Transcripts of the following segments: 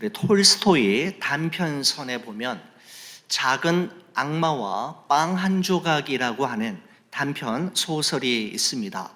우리 톨스토이 단편선에 보면 작은 악마와 빵 한 조각이라고 하는 단편 소설이 있습니다.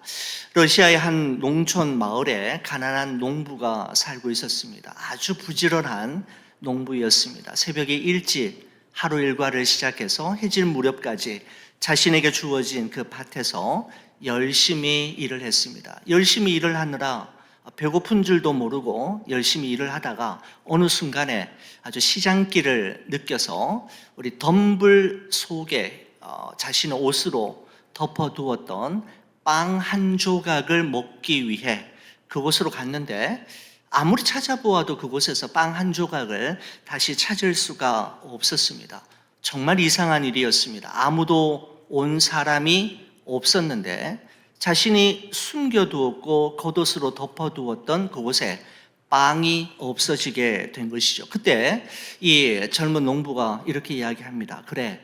러시아의 한 농촌 마을에 가난한 농부가 살고 있었습니다. 아주 부지런한 농부였습니다. 새벽에 일찍 하루 일과를 시작해서 해질 무렵까지 자신에게 주어진 그 밭에서 열심히 일을 했습니다. 열심히 일을 하느라 배고픈 줄도 모르고 열심히 일을 하다가 어느 순간에 아주 시장기를 느껴서 우리 덤불 속에 자신의 옷으로 덮어두었던 빵 한 조각을 먹기 위해 그곳으로 갔는데 아무리 찾아보아도 그곳에서 빵 한 조각을 다시 찾을 수가 없었습니다. 정말 이상한 일이었습니다. 아무도 온 사람이 없었는데 자신이 숨겨두었고 겉옷으로 덮어두었던 그곳에 빵이 없어지게 된 것이죠. 그때 이 젊은 농부가 이렇게 이야기합니다. 그래,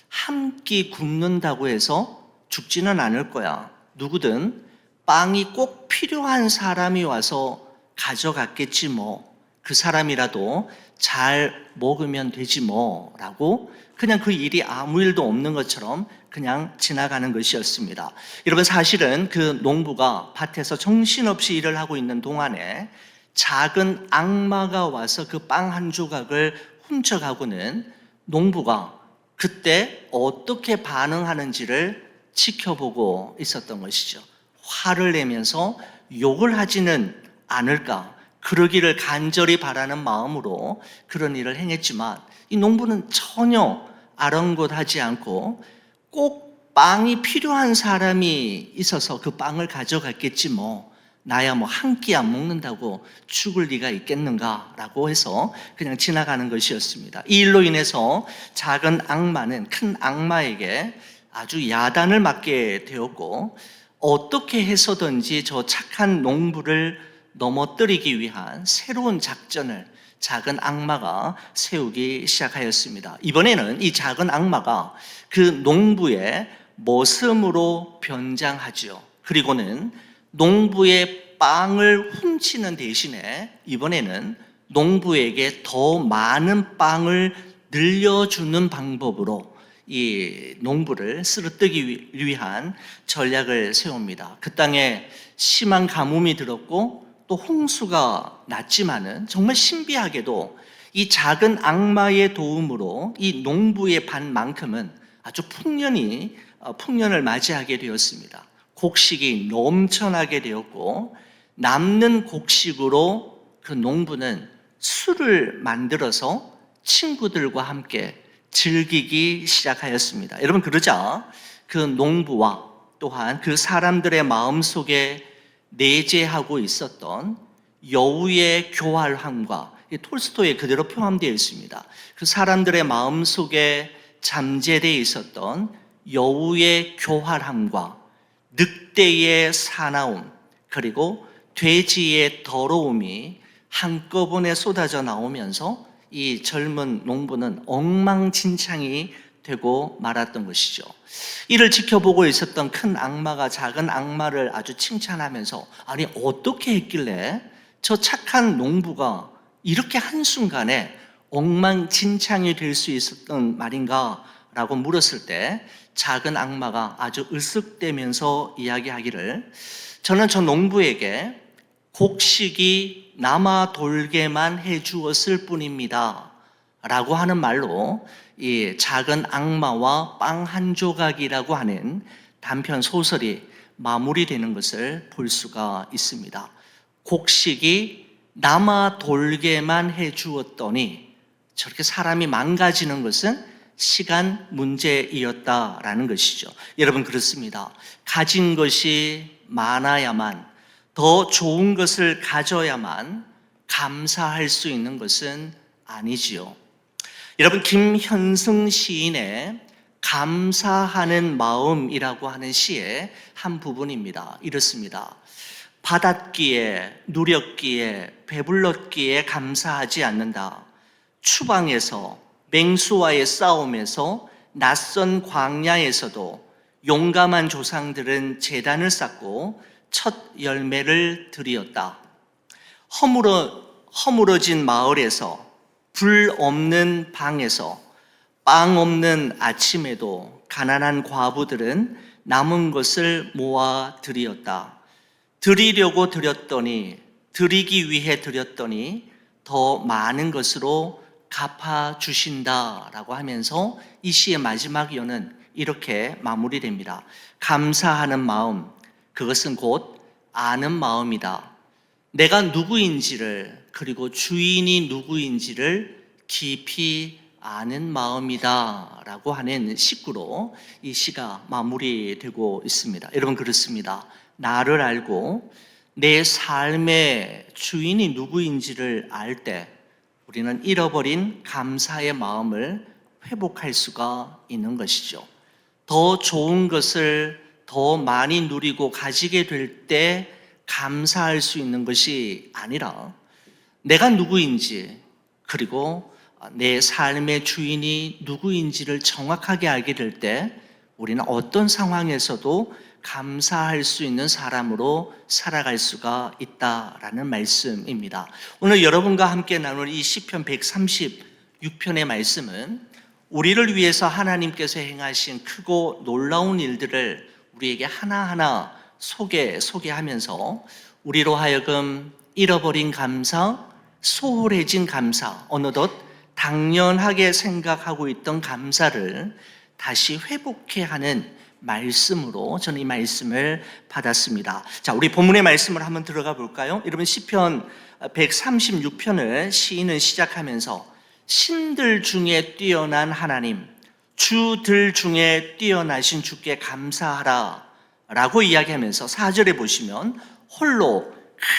한 끼 굶는다고 해서 죽지는 않을 거야. 누구든 빵이 꼭 필요한 사람이 와서 가져갔겠지 뭐. 그 사람이라도 잘 먹으면 되지 뭐 라고 그냥 그 일이 아무 일도 없는 것처럼 그냥 지나가는 것이었습니다. 여러분, 사실은 그 농부가 밭에서 정신없이 일을 하고 있는 동안에 작은 악마가 와서 그 빵 한 조각을 훔쳐가고는 농부가 그때 어떻게 반응하는지를 지켜보고 있었던 것이죠. 화를 내면서 욕을 하지는 않을까, 그러기를 간절히 바라는 마음으로 그런 일을 행했지만 이 농부는 전혀 아랑곳하지 않고 꼭 빵이 필요한 사람이 있어서 그 빵을 가져갔겠지 뭐, 나야 뭐 한 끼 안 먹는다고 죽을 리가 있겠는가 라고 해서 그냥 지나가는 것이었습니다. 이 일로 인해서 작은 악마는 큰 악마에게 아주 야단을 맞게 되었고 어떻게 해서든지 저 착한 농부를 넘어뜨리기 위한 새로운 작전을 작은 악마가 세우기 시작하였습니다. 이번에는 이 작은 악마가 그 농부의 머슴으로 변장하죠. 그리고는 농부의 빵을 훔치는 대신에 이번에는 농부에게 더 많은 빵을 늘려주는 방법으로 이 농부를 쓰러뜨리기 위한 전략을 세웁니다. 그 땅에 심한 가뭄이 들었고 또 홍수가 났지만은 정말 신비하게도 이 작은 악마의 도움으로 이 농부의 밭만큼은 아주 풍년을 맞이하게 되었습니다. 곡식이 넘쳐나게 되었고 남는 곡식으로 그 농부는 술을 만들어서 친구들과 함께 즐기기 시작하였습니다. 여러분, 그러자 그 농부와 또한 그 사람들의 마음속에 내재하고 있었던 여우의 교활함과 톨스토이에 그대로 포함되어 있습니다. 그 사람들의 마음속에 잠재되어 있었던 여우의 교활함과 늑대의 사나움 그리고 돼지의 더러움이 한꺼번에 쏟아져 나오면서 이 젊은 농부는 엉망진창이 되고 말았던 것이죠. 이를 지켜보고 있었던 큰 악마가 작은 악마를 아주 칭찬하면서 아니 어떻게 했길래 저 착한 농부가 이렇게 한순간에 엉망진창이 될 수 있었던 말인가 라고 물었을 때 작은 악마가 아주 으쓱대면서 이야기하기를 저는 저 농부에게 곡식이 남아 돌게만 해주었을 뿐입니다 라고 하는 말로 이 작은 악마와 빵 한 조각이라고 하는 단편 소설이 마무리되는 것을 볼 수가 있습니다. 곡식이 남아 돌게만 해주었더니 저렇게 사람이 망가지는 것은 시간 문제이었다라는 것이죠. 여러분, 그렇습니다. 가진 것이 많아야만, 더 좋은 것을 가져야만 감사할 수 있는 것은 아니지요. 여러분, 김현승 시인의 감사하는 마음이라고 하는 시의 한 부분입니다. 이렇습니다. 받았기에, 누렸기에, 배불렀기에 감사하지 않는다. 추방에서, 맹수와의 싸움에서, 낯선 광야에서도 용감한 조상들은 제단을 쌓고 첫 열매를 드리었다. 허물어진 마을에서, 불 없는 방에서, 빵 없는 아침에도 가난한 과부들은 남은 것을 모아 드리었다. 드리려고 드리기 위해 드렸더니 더 많은 것으로 갚아주신다라고 하면서 이 시의 마지막 여는 이렇게 마무리됩니다. 감사하는 마음, 그것은 곧 아는 마음이다. 내가 누구인지를, 그리고 주인이 누구인지를 깊이 아는 마음이다 라고 하는 식구로 이 시가 마무리되고 있습니다. 여러분, 그렇습니다. 나를 알고 내 삶의 주인이 누구인지를 알 때 우리는 잃어버린 감사의 마음을 회복할 수가 있는 것이죠. 더 좋은 것을 더 많이 누리고 가지게 될 때 감사할 수 있는 것이 아니라 내가 누구인지, 그리고 내 삶의 주인이 누구인지를 정확하게 알게 될 때 우리는 어떤 상황에서도 감사할 수 있는 사람으로 살아갈 수가 있다라는 말씀입니다. 오늘 여러분과 함께 나눌 이 시편 136편의 말씀은 우리를 위해서 하나님께서 행하신 크고 놀라운 일들을 우리에게 하나하나 소개하면서 우리로 하여금 잃어버린 감사, 소홀해진 감사, 어느덧 당연하게 생각하고 있던 감사를 다시 회복해 하는 말씀으로 저는 이 말씀을 받았습니다. 자, 우리 본문의 말씀을 한번 들어가 볼까요? 여러분, 시편 136편을 시인은 시작하면서 신들 중에 뛰어난 하나님, 주들 중에 뛰어나신 주께 감사하라 라고 이야기하면서 4절에 보시면 홀로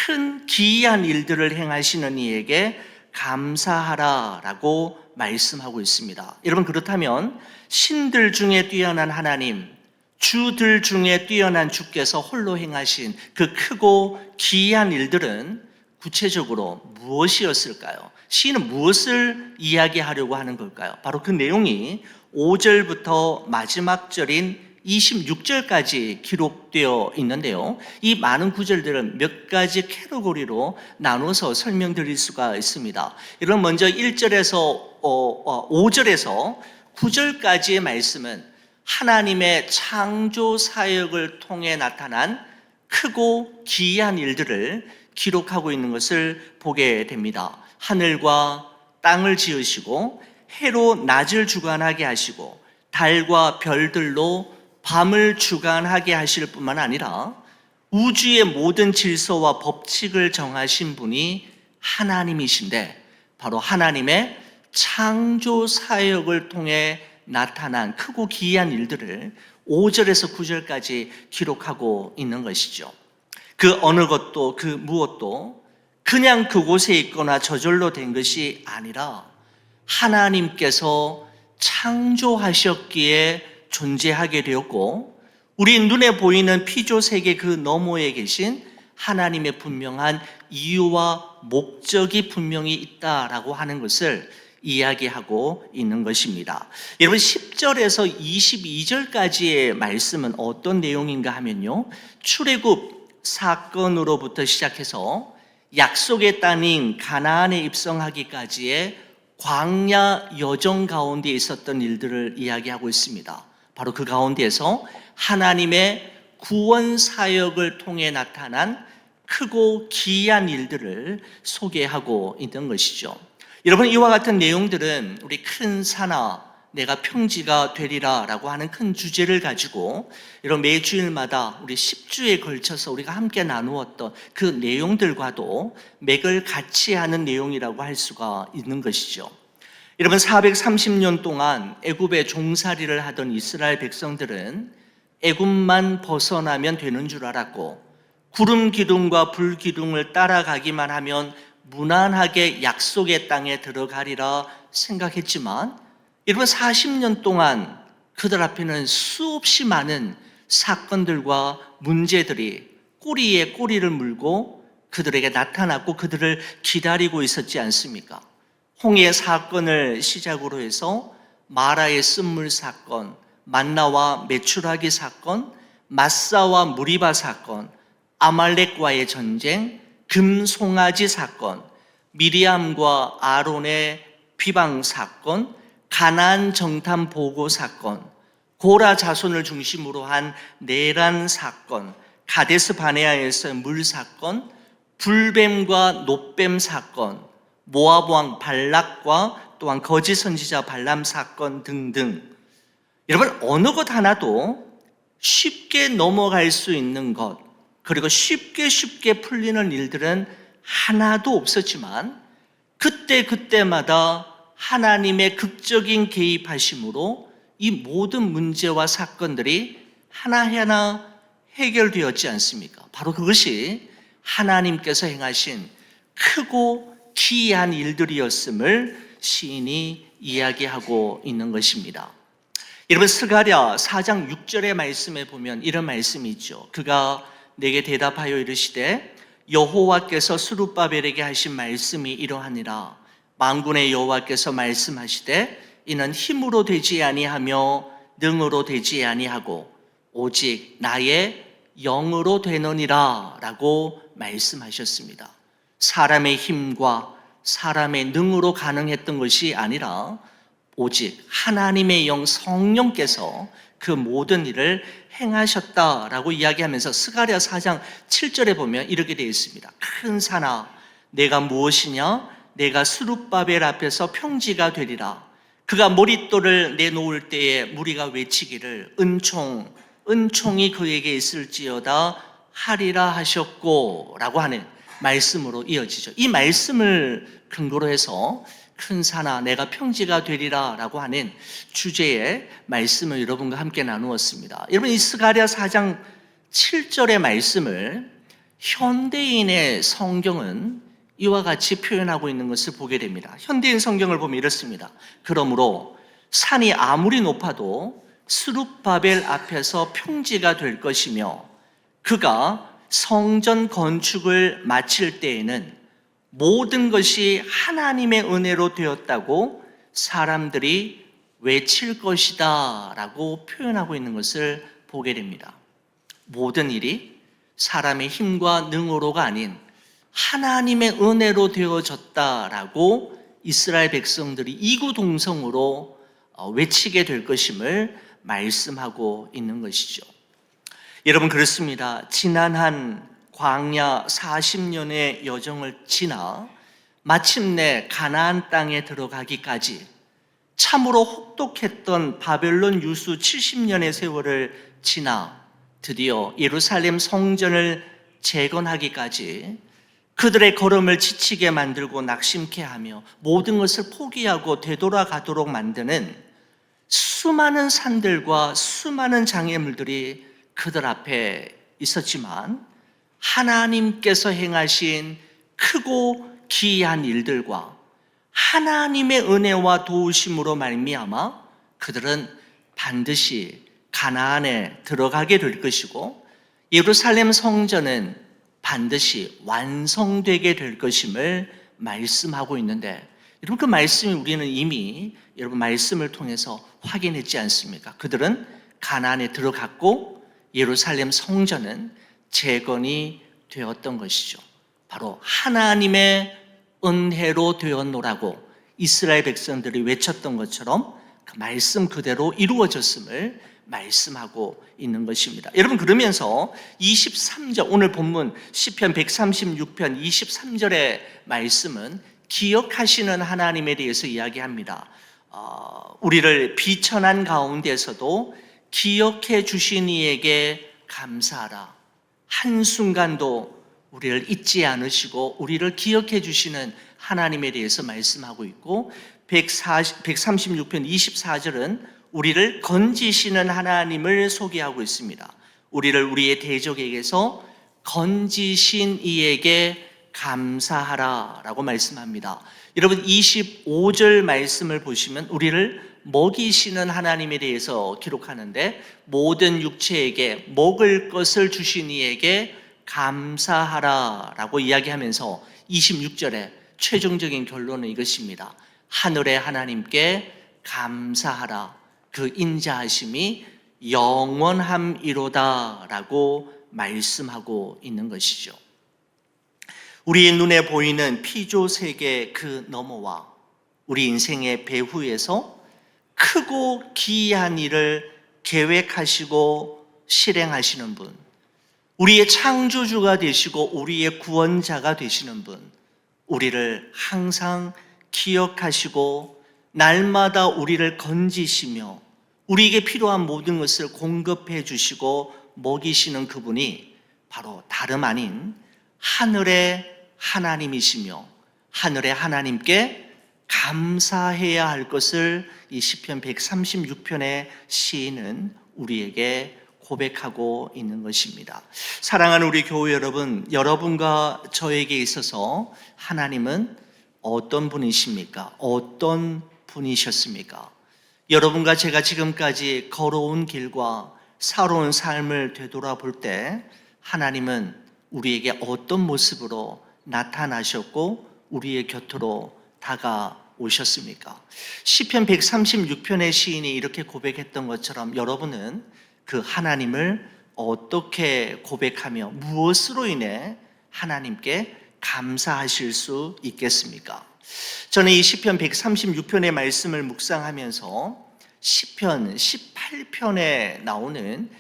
큰 기이한 일들을 행하시는 이에게 감사하라 라고 말씀하고 있습니다. 여러분, 그렇다면 신들 중에 뛰어난 하나님, 주들 중에 뛰어난 주께서 홀로 행하신 그 크고 기이한 일들은 구체적으로 무엇이었을까요? 시인은 무엇을 이야기하려고 하는 걸까요? 바로 그 내용이 5절부터 마지막 절인 26절까지 기록되어 있는데요. 이 많은 구절들은 몇 가지 캐터고리로 나눠서 설명드릴 수가 있습니다. 여러분, 먼저 1절에서 5절에서 9절까지의 말씀은 하나님의 창조 사역을 통해 나타난 크고 기이한 일들을 기록하고 있는 것을 보게 됩니다. 하늘과 땅을 지으시고 해로 낮을 주관하게 하시고 달과 별들로 밤을 주관하게 하실 뿐만 아니라 우주의 모든 질서와 법칙을 정하신 분이 하나님이신데, 바로 하나님의 창조 사역을 통해 나타난 크고 기이한 일들을 5절에서 9절까지 기록하고 있는 것이죠. 그 어느 것도 그 무엇도 그냥 그곳에 있거나 저절로 된 것이 아니라 하나님께서 창조하셨기에 존재하게 되었고, 우리 눈에 보이는 피조 세계 그 너머에 계신 하나님의 분명한 이유와 목적이 분명히 있다라고 하는 것을 이야기하고 있는 것입니다. 여러분, 10절에서 22절까지의 말씀은 어떤 내용인가 하면요, 출애굽 사건으로부터 시작해서 약속의 땅인 가나안에 입성하기까지의 광야 여정 가운데 있었던 일들을 이야기하고 있습니다. 바로 그 가운데에서 하나님의 구원 사역을 통해 나타난 크고 기이한 일들을 소개하고 있는 것이죠. 여러분, 이와 같은 내용들은 우리 큰 산하 내가 평지가 되리라 라고 하는 큰 주제를 가지고 이런 매주일마다 우리 10주에 걸쳐서 우리가 함께 나누었던 그 내용들과도 맥을 같이 하는 내용이라고 할 수가 있는 것이죠. 여러분, 430년 동안 애굽에 종살이를 하던 이스라엘 백성들은 애굽만 벗어나면 되는 줄 알았고, 구름 기둥과 불 기둥을 따라가기만 하면 무난하게 약속의 땅에 들어가리라 생각했지만, 여러분, 40년 동안 그들 앞에는 수없이 많은 사건들과 문제들이 꼬리에 꼬리를 물고 그들에게 나타났고 그들을 기다리고 있었지 않습니까? 홍해 사건을 시작으로 해서 마라의 쓴물 사건, 만나와 메추라기 사건, 마사와 무리바 사건, 아말렉과의 전쟁, 금송아지 사건, 미리암과 아론의 비방 사건, 가나안 정탐 보고 사건, 고라 자손을 중심으로 한 내란 사건, 가데스 바네아에서의 물 사건, 불뱀과 놋뱀 사건, 모압 왕 발락과 또한 거짓 선지자 발람 사건 등등. 여러분, 어느 것 하나도 쉽게 넘어갈 수 있는 것, 그리고 쉽게 풀리는 일들은 하나도 없었지만 그때마다 하나님의 극적인 개입하심으로 이 모든 문제와 사건들이 하나하나 해결되었지 않습니까? 바로 그것이 하나님께서 행하신 크고 기이한 일들이었음을 시인이 이야기하고 있는 것입니다. 여러분, 스가랴 4장 6절의 말씀에 보면 이런 말씀이 있죠. 그가 내게 대답하여 이르시되 여호와께서 스룹바벨에게 하신 말씀이 이러하니라. 만군의 여호와께서 말씀하시되 이는 힘으로 되지 아니하며 능으로 되지 아니하고 오직 나의 영으로 되느니라 라고 말씀하셨습니다. 사람의 힘과 사람의 능으로 가능했던 것이 아니라 오직 하나님의 영 성령께서 그 모든 일을 행하셨다라고 이야기하면서 스가랴 4장 7절에 보면 이렇게 되어 있습니다. 큰 산아, 내가 무엇이냐? 내가 스룹바벨 앞에서 평지가 되리라. 그가 머릿돌을 내놓을 때에 무리가 외치기를 은총이 그에게 있을지어다 하리라 하셨고 라고 하는 말씀으로 이어지죠. 이 말씀을 근거로 해서 큰 산아 내가 평지가 되리라 라고 하는 주제의 말씀을 여러분과 함께 나누었습니다. 여러분, 이 스가랴 4장 7절의 말씀을 현대인의 성경은 이와 같이 표현하고 있는 것을 보게 됩니다. 현대인 성경을 보면 이렇습니다. 그러므로 산이 아무리 높아도 스룹바벨 앞에서 평지가 될 것이며 그가 성전 건축을 마칠 때에는 모든 것이 하나님의 은혜로 되었다고 사람들이 외칠 것이다 라고 표현하고 있는 것을 보게 됩니다. 모든 일이 사람의 힘과 능으로가 아닌 하나님의 은혜로 되어졌다라고 이스라엘 백성들이 이구동성으로 외치게 될 것임을 말씀하고 있는 것이죠. 여러분, 그렇습니다. 지난 한 광야 40년의 여정을 지나 마침내 가나안 땅에 들어가기까지 참으로 혹독했던 바벨론 유수 70년의 세월을 지나 드디어 예루살렘 성전을 재건하기까지 그들의 걸음을 지치게 만들고 낙심케 하며 모든 것을 포기하고 되돌아가도록 만드는 수많은 산들과 수많은 장애물들이 그들 앞에 있었지만 하나님께서 행하신 크고 기이한 일들과 하나님의 은혜와 도우심으로 말미암아 그들은 반드시 가나안에 들어가게 될 것이고 예루살렘 성전은 반드시 완성되게 될 것임을 말씀하고 있는데, 여러분, 그 말씀이 우리는 이미 여러분 말씀을 통해서 확인했지 않습니까? 그들은 가나안에 들어갔고 예루살렘 성전은 재건이 되었던 것이죠. 바로 하나님의 은혜로 되었노라고 이스라엘 백성들이 외쳤던 것처럼 그 말씀 그대로 이루어졌음을 말씀하고 있는 것입니다. 여러분, 그러면서 23절 오늘 본문 시편 136편 23절의 말씀은 기억하시는 하나님에 대해서 이야기합니다. 우리를 비천한 가운데서도 기억해 주신 이에게 감사하라. 한순간도 우리를 잊지 않으시고 우리를 기억해 주시는 하나님에 대해서 말씀하고 있고 136편 24절은 우리를 건지시는 하나님을 소개하고 있습니다. 우리를 우리의 대적에게서 건지신 이에게 감사하라 라고 말씀합니다. 여러분, 25절 말씀을 보시면 우리를 먹이시는 하나님에 대해서 기록하는데 모든 육체에게 먹을 것을 주신 이에게 감사하라 라고 이야기하면서 26절에 최종적인 결론은 이것입니다. 하늘의 하나님께 감사하라. 그 인자하심이 영원함이로다 라고 말씀하고 있는 것이죠. 우리의 눈에 보이는 피조 세계 그 너머와 우리 인생의 배후에서 크고 기이한 일을 계획하시고 실행하시는 분, 우리의 창조주가 되시고 우리의 구원자가 되시는 분, 우리를 항상 기억하시고 날마다 우리를 건지시며 우리에게 필요한 모든 것을 공급해 주시고 먹이시는 그분이 바로 다름 아닌 하늘의 하나님이시며 하늘의 하나님께 감사해야 할 것을 이 시편 136편의 시인은 우리에게 고백하고 있는 것입니다. 사랑하는 우리 교회 여러분, 여러분과 저에게 있어서 하나님은 어떤 분이십니까? 어떤 분이셨습니까? 여러분과 제가 지금까지 걸어온 길과 살아온 삶을 되돌아볼 때 하나님은 우리에게 어떤 모습으로 나타나셨고 우리의 곁으로 다가오셨습니까? 시편 136편의 시인이 이렇게 고백했던 것처럼 여러분은 그 하나님을 어떻게 고백하며 무엇으로 인해 하나님께 감사하실 수 있겠습니까? 저는 이 시편 136편의 말씀을 묵상하면서 시편 18편에 나오는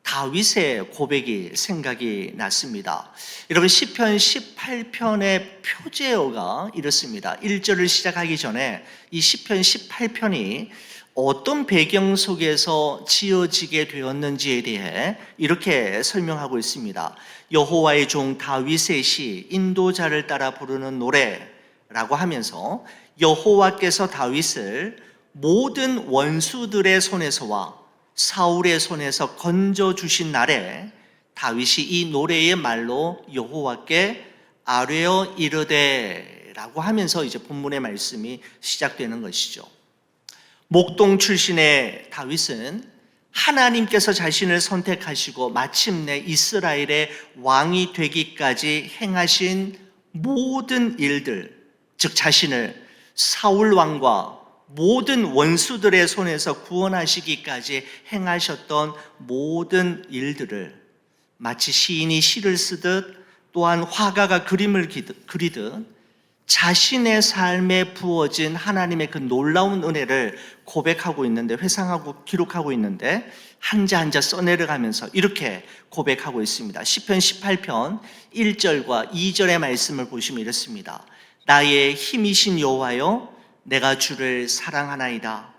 다윗의 고백이 생각이 났습니다. 여러분, 시편 18편의 표제어가 이렇습니다. 1절을 시작하기 전에 이 시편 18편이 어떤 배경 속에서 지어지게 되었는지에 대해 이렇게 설명하고 있습니다. 여호와의 종 다윗의 시, 인도자를 따라 부르는 노래라고 하면서 여호와께서 다윗을 모든 원수들의 손에서와 사울의 손에서 건져주신 날에 다윗이 이 노래의 말로 여호와께 아뢰어 이르되 라고 하면서 이제 본문의 말씀이 시작되는 것이죠. 목동 출신의 다윗은 하나님께서 자신을 선택하시고 마침내 이스라엘의 왕이 되기까지 행하신 모든 일들, 즉 자신을 사울 왕과 모든 원수들의 손에서 구원하시기까지 행하셨던 모든 일들을 마치 시인이 시를 쓰듯 또한 화가가 그림을 그리듯 자신의 삶에 부어진 하나님의 그 놀라운 은혜를 고백하고 있는데, 회상하고 기록하고 있는데 한자 한자 써내려가면서 이렇게 고백하고 있습니다. 시편 18편 1절과 2절의 말씀을 보시면 이렇습니다. 나의 힘이신 여호와여, 내가 주를 사랑하나이다.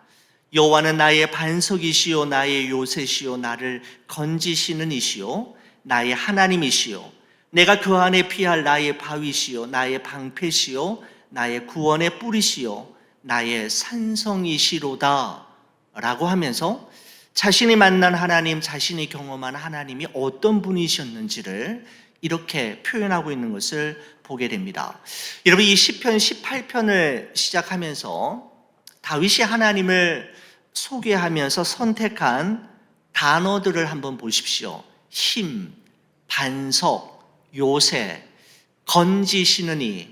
여호와는 나의 반석이시요 나의 요새시요 나를 건지시는 이시요 나의 하나님이시요 내가 그 안에 피할 나의 바위시요 나의 방패시요 나의 구원의 뿌리시요 나의 산성이시로다 라고 하면서 자신이 만난 하나님, 자신이 경험한 하나님이 어떤 분이셨는지를 이렇게 표현하고 있는 것을 보게 됩니다. 여러분, 이 시편 18편을 시작하면서 다윗이 하나님을 소개하면서 선택한 단어들을 한번 보십시오. 힘, 반석, 요새, 건지시는 이,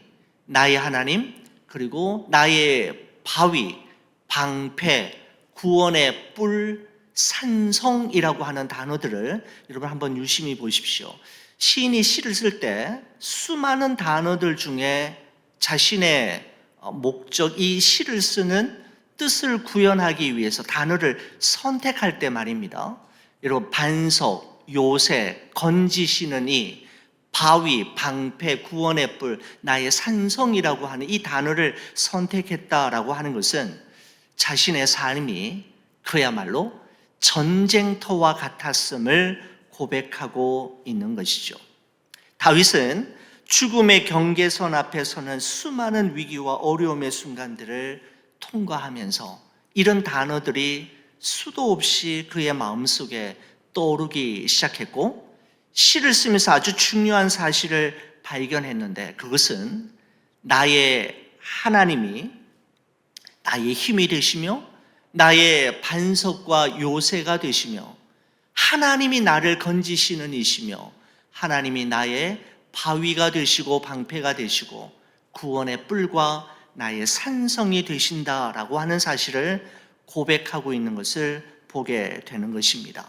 나의 하나님, 그리고 나의 바위, 방패, 구원의 뿔, 산성이라고 하는 단어들을 여러분 한번 유심히 보십시오. 시인이 시를 쓸 때 수많은 단어들 중에 자신의 목적, 이 시를 쓰는 뜻을 구현하기 위해서 단어를 선택할 때 말입니다. 여러분, 반석, 요새, 건지시는 이, 바위, 방패, 구원의 뿔, 나의 산성이라고 하는 이 단어를 선택했다라고 하는 것은 자신의 삶이 그야말로 전쟁터와 같았음을 고백하고 있는 것이죠. 다윗은 죽음의 경계선 앞에 서는 수많은 위기와 어려움의 순간들을 통과하면서 이런 단어들이 수도 없이 그의 마음속에 떠오르기 시작했고, 시를 쓰면서 아주 중요한 사실을 발견했는데, 그것은 나의 하나님이 나의 힘이 되시며 나의 반석과 요새가 되시며 하나님이 나를 건지시는 이시며 하나님이 나의 바위가 되시고 방패가 되시고 구원의 뿔과 나의 산성이 되신다라고 하는 사실을 고백하고 있는 것을 보게 되는 것입니다.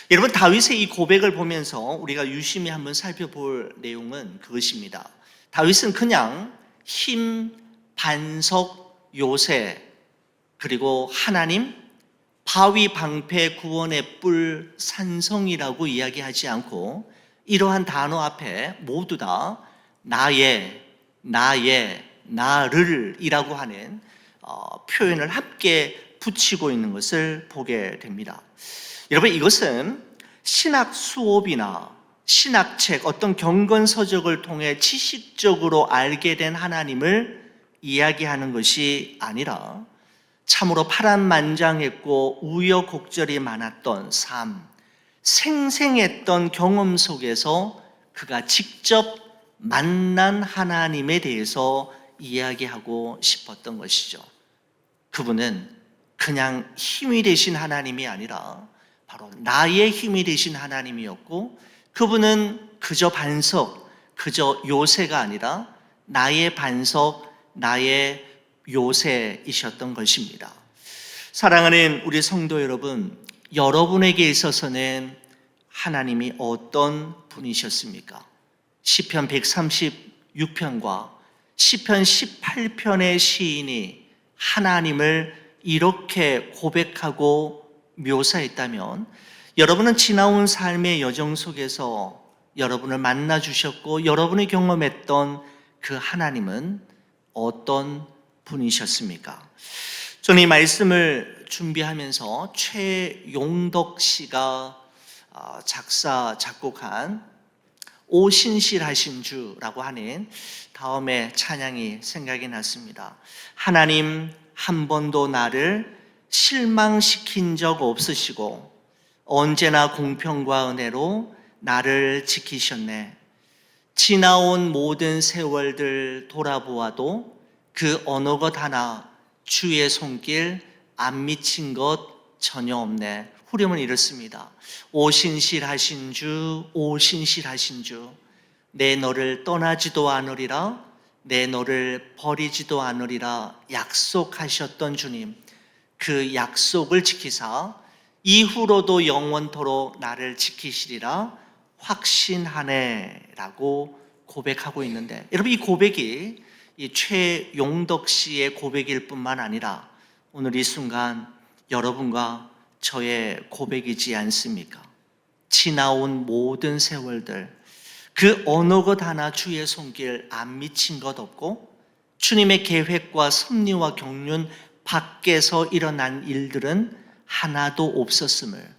여러분, 다윗의 이 고백을 보면서 우리가 유심히 한번 살펴볼 내용은 그것입니다. 다윗은 그냥 힘, 반석, 요새, 그리고 하나님, 바위 방패 구원의 뿔 산성이라고 이야기하지 않고 이러한 단어 앞에 모두 다 나의, 나를 이라고 하는 표현을 함께 붙이고 있는 것을 보게 됩니다. 여러분, 이것은 신학 수업이나 신학책, 어떤 경건서적을 통해 지식적으로 알게 된 하나님을 이야기하는 것이 아니라 참으로 파란만장했고 우여곡절이 많았던 삶, 생생했던 경험 속에서 그가 직접 만난 하나님에 대해서 이야기하고 싶었던 것이죠. 그분은 그냥 힘이 되신 하나님이 아니라 바로 나의 힘이 되신 하나님이었고, 그분은 그저 반석, 그저 요새가 아니라 나의 반석, 나의 요새이셨던 것입니다. 사랑하는 우리 성도 여러분, 여러분에게 있어서는 하나님이 어떤 분이셨습니까? 시편 136편과 시편 18편의 시인이 하나님을 이렇게 고백하고 묘사했다면, 여러분은 지나온 삶의 여정 속에서 여러분을 만나 주셨고 여러분이 경험했던 그 하나님은 어떤 분이셨습니까? 저는 이 말씀을 준비하면서 최용덕 씨가 작사, 작곡한 오신실하신 주라고 하는 다음에 찬양이 생각이 났습니다. 하나님 한 번도 나를 실망시킨 적 없으시고 언제나 공평과 은혜로 나를 지키셨네. 지나온 모든 세월들 돌아보아도 그 어느 것 하나 주의 손길 안 미친 것 전혀 없네. 후렴은 이렇습니다. 오신실하신 주, 오신실하신 주, 내 너를 떠나지도 않으리라, 내 너를 버리지도 않으리라 약속하셨던 주님, 그 약속을 지키사 이후로도 영원토록 나를 지키시리라 확신하네 라고 고백하고 있는데, 여러분, 이 고백이 이 최용덕 씨의 고백일 뿐만 아니라 오늘 이 순간 여러분과 저의 고백이지 않습니까? 지나온 모든 세월들, 그 어느 것 하나 주의 손길 안 미친 것 없고 주님의 계획과 섭리와 경륜 밖에서 일어난 일들은 하나도 없었음을,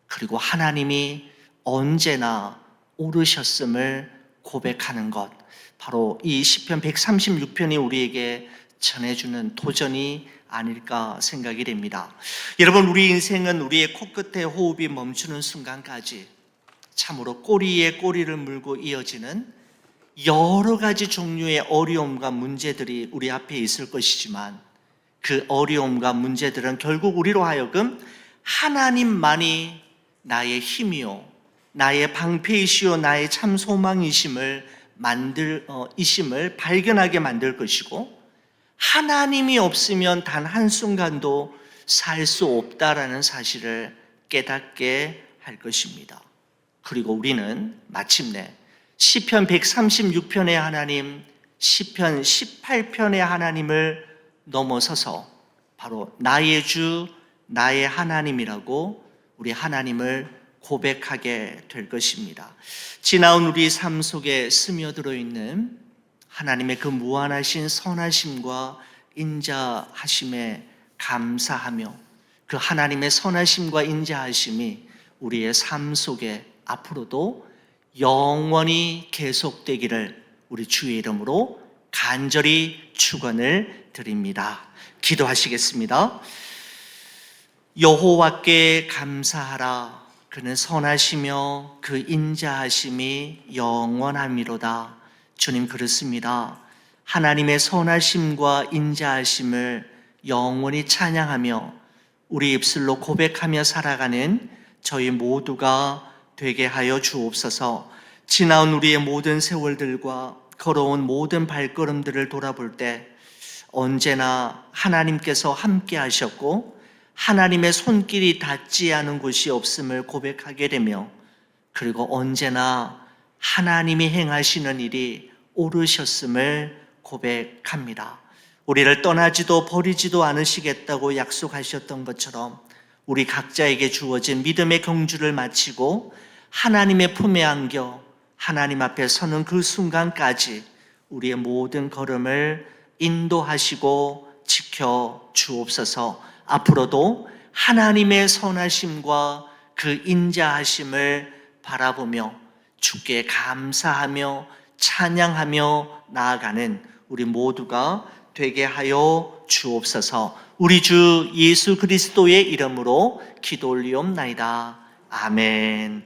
그리고 하나님이 언제나 오르셨음을 고백하는 것, 바로 이 시편 136편이 우리에게 전해주는 도전이 아닐까 생각이 됩니다. 여러분, 우리 인생은 우리의 코끝에 호흡이 멈추는 순간까지 참으로 꼬리에 꼬리를 물고 이어지는 여러 가지 종류의 어려움과 문제들이 우리 앞에 있을 것이지만, 그 어려움과 문제들은 결국 우리로 하여금 하나님만이 나의 힘이요, 나의 방패이시요, 나의 참 소망이심을 발견하게 만들 것이고, 하나님이 없으면 단 한순간도 살 수 없다라는 사실을 깨닫게 할 것입니다. 그리고 우리는 마침내 시편 136편의 하나님, 시편 18편의 하나님을 넘어서서 바로 나의 주, 나의 하나님이라고 우리 하나님을 고백하게 될 것입니다. 지나온 우리 삶 속에 스며들어 있는 하나님의 그 무한하신 선하심과 인자하심에 감사하며, 그 하나님의 선하심과 인자하심이 우리의 삶 속에 앞으로도 영원히 계속되기를 우리 주의 이름으로 간절히 축원을 드립니다. 기도하시겠습니다. 여호와께 감사하라. 그는 선하시며 그 인자하심이 영원함이로다. 주님, 그렇습니다. 하나님의 선하심과 인자하심을 영원히 찬양하며 우리 입술로 고백하며 살아가는 저희 모두가 되게 하여 주옵소서. 지나온 우리의 모든 세월들과 걸어온 모든 발걸음들을 돌아볼 때 언제나 하나님께서 함께 하셨고 하나님의 손길이 닿지 않은 곳이 없음을 고백하게 되며, 그리고 언제나 하나님이 행하시는 일이 오르셨음을 고백합니다. 우리를 떠나지도 버리지도 않으시겠다고 약속하셨던 것처럼 우리 각자에게 주어진 믿음의 경주를 마치고 하나님의 품에 안겨 하나님 앞에 서는 그 순간까지 우리의 모든 걸음을 인도하시고 지켜 주옵소서. 앞으로도 하나님의 선하심과 그 인자하심을 바라보며 주께 감사하며 찬양하며 나아가는 우리 모두가 되게 하여 주옵소서. 우리 주 예수 그리스도의 이름으로 기도 올리옵나이다. 아멘.